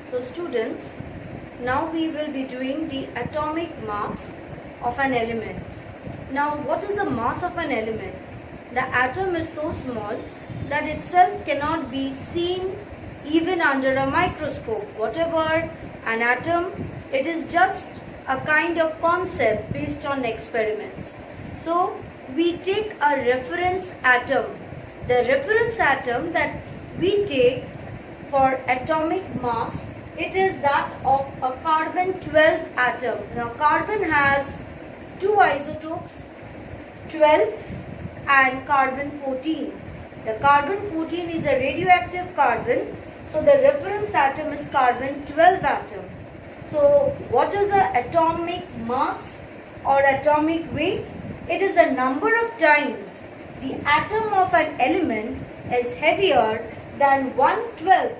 So students, now we will be doing the atomic mass of an element. Now what is the mass of an element? The atom is so small that itself cannot be seen even under a microscope. Whatever an atom, it is just a kind of concept based on experiments. So we take a reference atom. The reference atom that we take for atomic mass, it is that of a carbon-12 atom. Now carbon has two isotopes, 12 and carbon-14. The carbon-14 is a radioactive carbon, so the reference atom is carbon-12 atom. So what is the atomic mass or atomic weight? It is the number of times the atom of an element is heavier than 1/12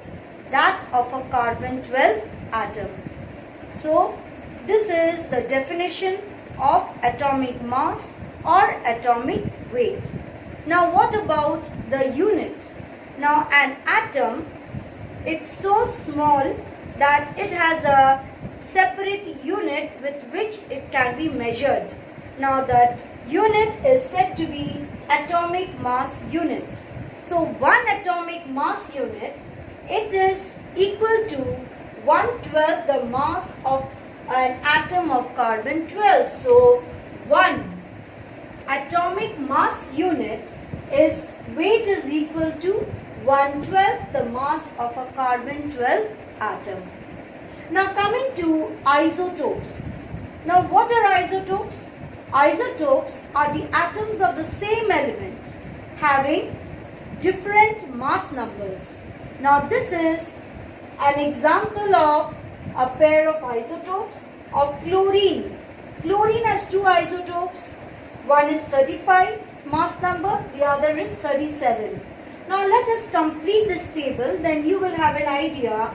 that of a carbon-12 atom. So this is the definition of atomic mass or atomic weight. Now what about the unit? Now an atom, it's so small that it has a separate unit with which it can be measured. Now that unit is said to be atomic mass unit. So one atomic mass unit, it is equal to 1/12 the mass of an atom of carbon-12. So one atomic mass unit is weight is equal to 1/12 the mass of a carbon-12 atom. Now coming to isotopes. Now what are isotopes? Isotopes are the atoms of the same element having different mass numbers. Now this is an example of a pair of isotopes of chlorine. Chlorine has two isotopes. One is 35 mass number, the other is 37. Now let us complete this table, then you will have an idea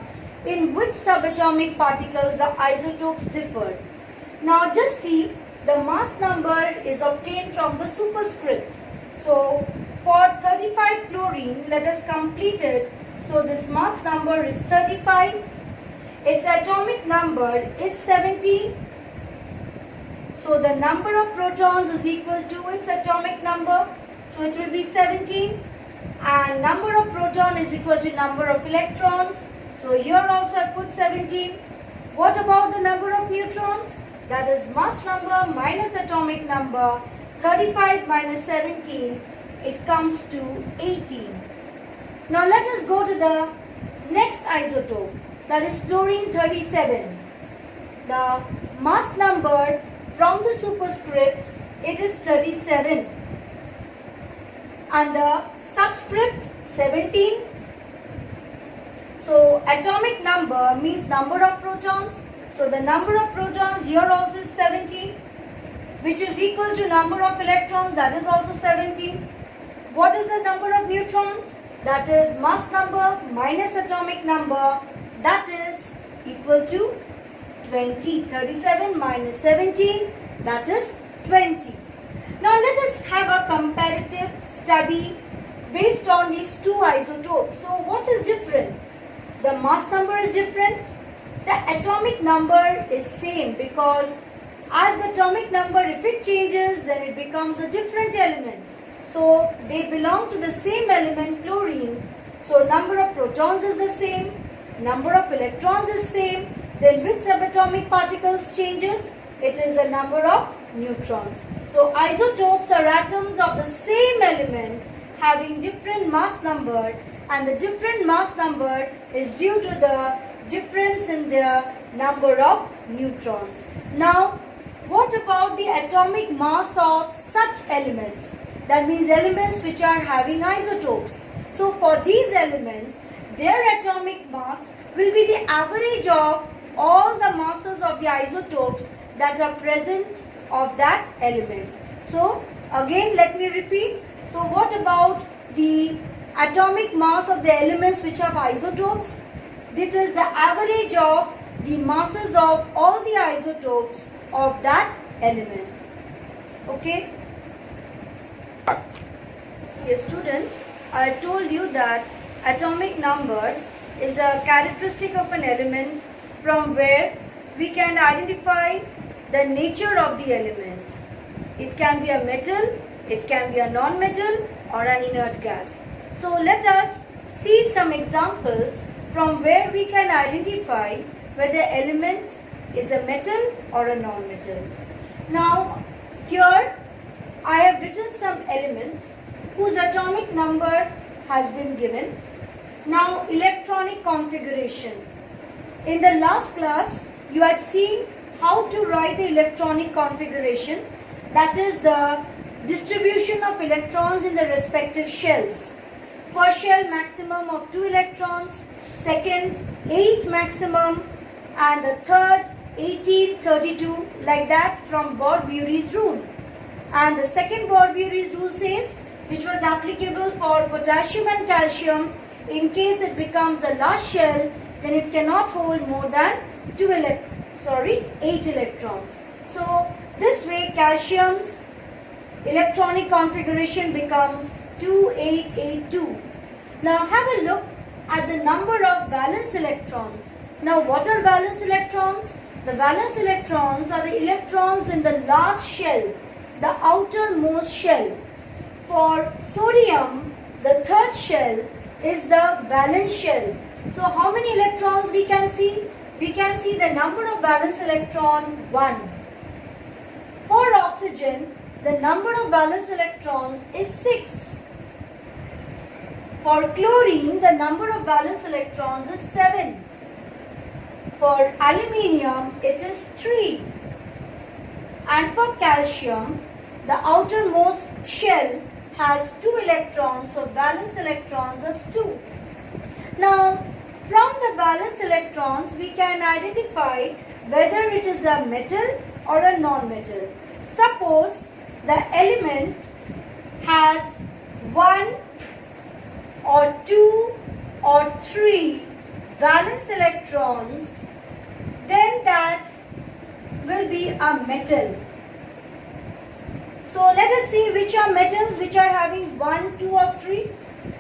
in which subatomic particles the isotopes differ. Now just see, the mass number is obtained from the superscript. So for 35 chlorine, let us complete it. So this mass number is 35. Its atomic number is 17. So the number of protons is equal to its atomic number. So it will be 17. And number of proton is equal to number of electrons. So here also I put 17. What about the number of neutrons? That is mass number minus atomic number. 35 minus 17, it comes to 18. Now let us go to the next isotope, that is chlorine 37. The mass number from the superscript, it is 37. And the subscript 17. So atomic number means number of protons. So the number of protons here also is 17, which is equal to number of electrons, that is also 17. What is the number of neutrons? That is mass number minus atomic number, that is equal to 20. 37 minus 17, that is 20. Now let us have a comparative study based on these two isotopes. So what is different? The mass number is different. The atomic number is same, because as the atomic number, if it changes, then it becomes a different element. So they belong to the same element, chlorine. So number of protons is the same, number of electrons is same. Then which subatomic particles changes? It is the number of neutrons. So isotopes are atoms of the same element having different mass number, and the different mass number is due to the difference in the number of neutrons. Now what about the atomic mass of such elements? That means elements which are having isotopes. So for these elements, their atomic mass will be the average of all the masses of the isotopes that are present of that element. So again let me repeat. So what about the atomic mass of the elements which have isotopes? This is the average of the masses of all the isotopes of that element. Okay? Yes students, I told you that atomic number is a characteristic of an element from where we can identify the nature of the element. It can be a metal, it can be a non-metal or an inert gas. So let us see some examples from where we can identify whether the element is a metal or a non-metal. Now here I have written some elements whose atomic number has been given. Now electronic configuration. In the last class you had seen how to write the electronic configuration, that is the distribution of electrons in the respective shells. First shell maximum of 2 electrons, second 8 maximum, and the third 18, 32, like that from Bohr-Bury's rule. And the second Bohr-Bury's rule says, which was applicable for potassium and calcium, in case it becomes a large shell, then it cannot hold more than 8 electrons. So this way calcium's electronic configuration becomes 2882. Now have a look at the number of valence electrons. Now what are valence electrons? The valence electrons are the electrons in the last shell, the outermost shell. For sodium, the third shell is the valence shell. So how many electrons we can see? We can see the number of valence electron 1. For oxygen, the number of valence electrons is 6. For chlorine, the number of valence electrons is 7. For aluminium, it is 3. And for calcium, the outermost shell has 2 electrons, so valence electrons is 2. Now, from the valence electrons, we can identify whether it is a metal or a non-metal. Suppose the element has 1 or 2 or 3 valence electrons, then that will be a metal. So let us see which are metals which are having 1, 2 or 3.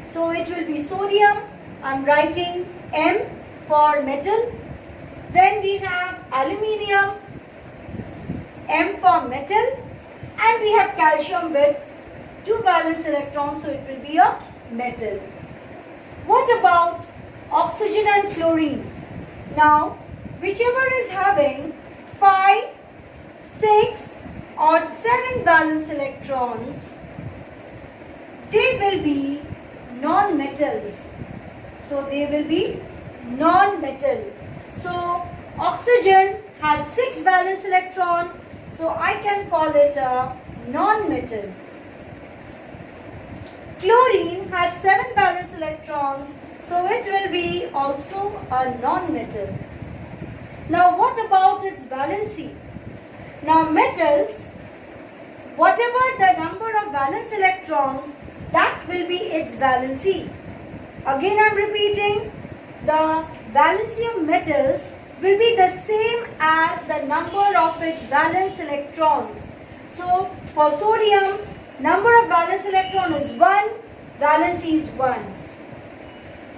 So it will be sodium. I am writing M for metal. Then we have aluminium, M for metal, and we have calcium with 2 valence electrons, so it will be a metal. What about oxygen and chlorine? Now, whichever is having 5, 6 or 7 valence electrons, they will be non-metals. So they will be non-metal. So oxygen has 6 valence electron, so I can call it a non-metal. Chlorine has 7 valence electrons, so it will be also a non-metal. Now what about its valency? Now metals, whatever the number of valence electrons, that will be its valency. Again I am repeating, the valency of metals will be the same as the number of its valence electrons. So for sodium, number of valence electron is 1, valency is 1.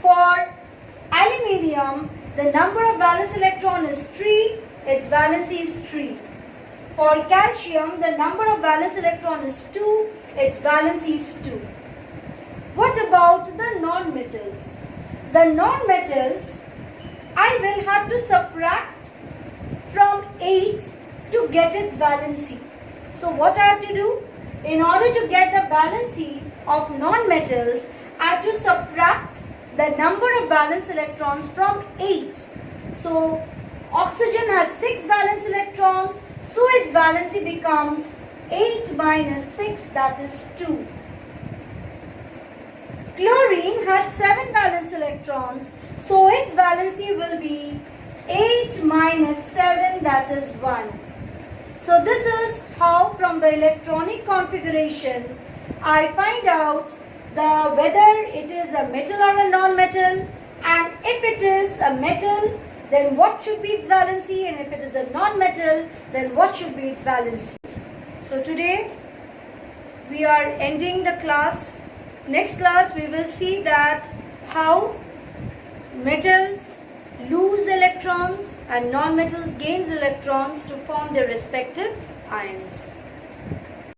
For aluminium, the number of valence electron is 3, its valency is 3. For calcium, the number of valence electron is 2, its valency is 2. What about the non-metals? The non-metals, I will have to subtract from 8 to get its valency. So what I have to do? In order to get the valency of non-metals, I have to subtract the number of valence electrons from 8. So oxygen has 6 valence electrons, so its valency becomes 8 minus 6, that is 2. Chlorine has 7 valence electrons, so its valency will be 8 minus 7, that is 1. So this is how from the electronic configuration I find out whether it is a metal or a non-metal, and if it is a metal, then what should be its valency, and if it is a non-metal, then what should be its valency. So today we are ending the class. Next class we will see that how Metals lose electrons and non-metals gains electrons to form their respective ions.